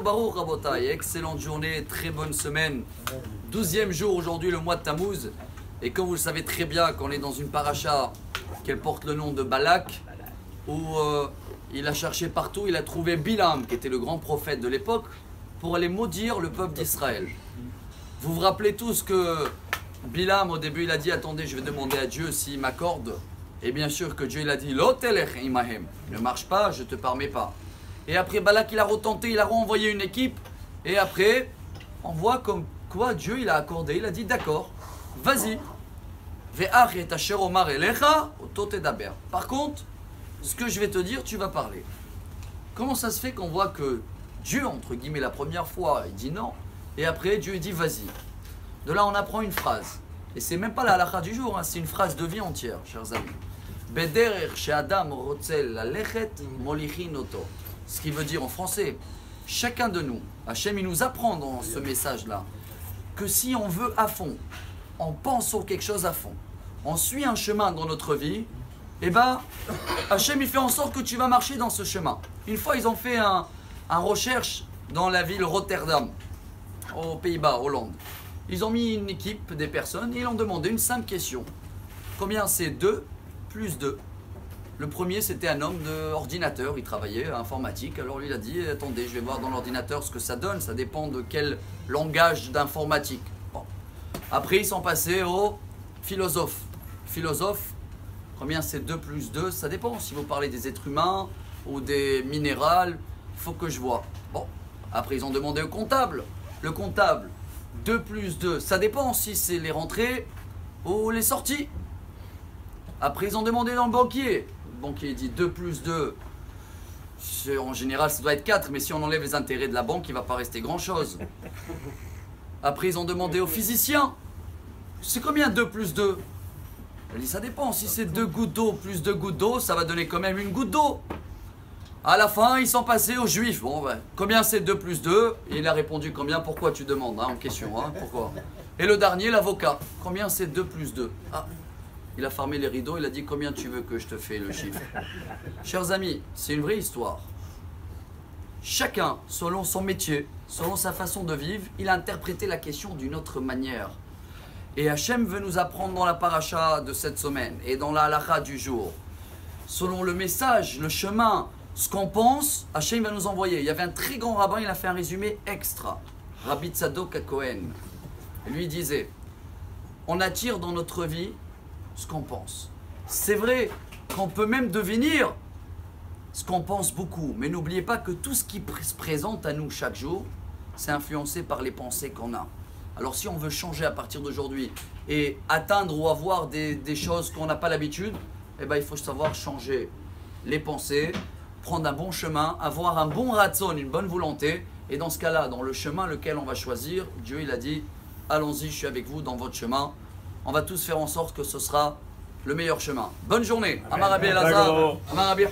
Baruch Rabotai, excellente journée, très bonne semaine. 12e jour aujourd'hui, le mois de Tammuz. Et comme vous le savez très bien, qu'on est dans une paracha qu'elle porte le nom de Balak, où il a cherché partout, il a trouvé Bilam, qui était le grand prophète de l'époque, pour aller maudire le peuple d'Israël. Vous vous rappelez tous que Bilam, au début, il a dit, attendez, je vais demander à Dieu s'il m'accorde. Et bien sûr que Dieu, il a dit, Lo telech imahem, ne marche pas, je ne te permets pas. Et après, Balak, il a retenté, il a renvoyé une équipe. Et après, on voit comme quoi Dieu, il a accordé, il a dit, d'accord, vas-y. Par contre, ce que je vais te dire, tu vas parler. Comment ça se fait qu'on voit que Dieu, entre guillemets, la première fois, il dit non, et après Dieu il dit vas-y. De là, on apprend une phrase. Et c'est même pas la halakha du jour, hein, c'est une phrase de vie entière, chers amis. Ce qui veut dire en français, chacun de nous, Hachem, il nous apprend dans ce message-là, que si on veut à fond, on pense sur quelque chose à fond, on suit un chemin dans notre vie, et ben, Hachem, il fait en sorte que tu vas marcher dans ce chemin. Une fois, ils ont fait un recherche dans la ville Rotterdam, aux Pays-Bas, Hollande. Ils ont mis une équipe des personnes et ils ont demandé une simple question. Combien c'est 2 plus 2? Le premier, c'était un homme d'ordinateur, il travaillait à informatique. Alors lui, il a dit, attendez, je vais voir dans l'ordinateur ce que ça donne, ça dépend de quel langage d'informatique. Bon. Après, ils sont passés au philosophe. Philosophe, combien c'est 2 plus 2? Ça dépend, si vous parlez des êtres humains ou des minérales, il faut que je vois. Bon. Après, ils ont demandé au comptable. Le comptable, 2 plus 2, ça dépend si c'est les rentrées ou les sorties. Après, ils ont demandé dans le banquier. Le banquier dit 2 plus 2. En général, ça doit être 4, mais si on enlève les intérêts de la banque, il ne va pas rester grand-chose. Après, ils ont demandé au physicien. C'est combien 2 plus 2? Il dit, ça dépend. Si c'est 2 gouttes d'eau plus 2 gouttes d'eau, ça va donner quand même une goutte d'eau. À la fin, ils sont passés aux juifs. Bon, ben, combien c'est 2 plus 2? Et il a répondu combien? Pourquoi tu demandes, hein, en question, hein, pourquoi? Et le dernier, l'avocat. Combien c'est 2 plus 2? Ah, il a fermé les rideaux, il a dit combien tu veux que je te fais le chiffre? Chers amis, c'est une vraie histoire. Chacun, selon son métier, selon sa façon de vivre, il a interprété la question d'une autre manière. Et Hachem veut nous apprendre dans la paracha de cette semaine et dans la halakha du jour. Selon le message, le chemin, ce qu'on pense, Hachem va nous envoyer. Il y avait un très grand rabbin, il a fait un résumé extra. Rabbi Tzadok HaKohen. Et lui disait, on attire dans notre vie ce qu'on pense. C'est vrai qu'on peut même devenir ce qu'on pense beaucoup. Mais n'oubliez pas que tout ce qui se présente à nous chaque jour, c'est influencé par les pensées qu'on a. Alors si on veut changer à partir d'aujourd'hui et atteindre ou avoir des choses qu'on n'a pas l'habitude, eh ben, il faut savoir changer les pensées, prendre un bon chemin, avoir un bon ratzon, une bonne volonté. Et dans ce cas-là, dans le chemin lequel on va choisir, Dieu il a dit, allons-y, je suis avec vous dans votre chemin. On va tous faire en sorte que ce sera le meilleur chemin. Bonne journée. Amar Rabbi Elazar. Amar Rabbi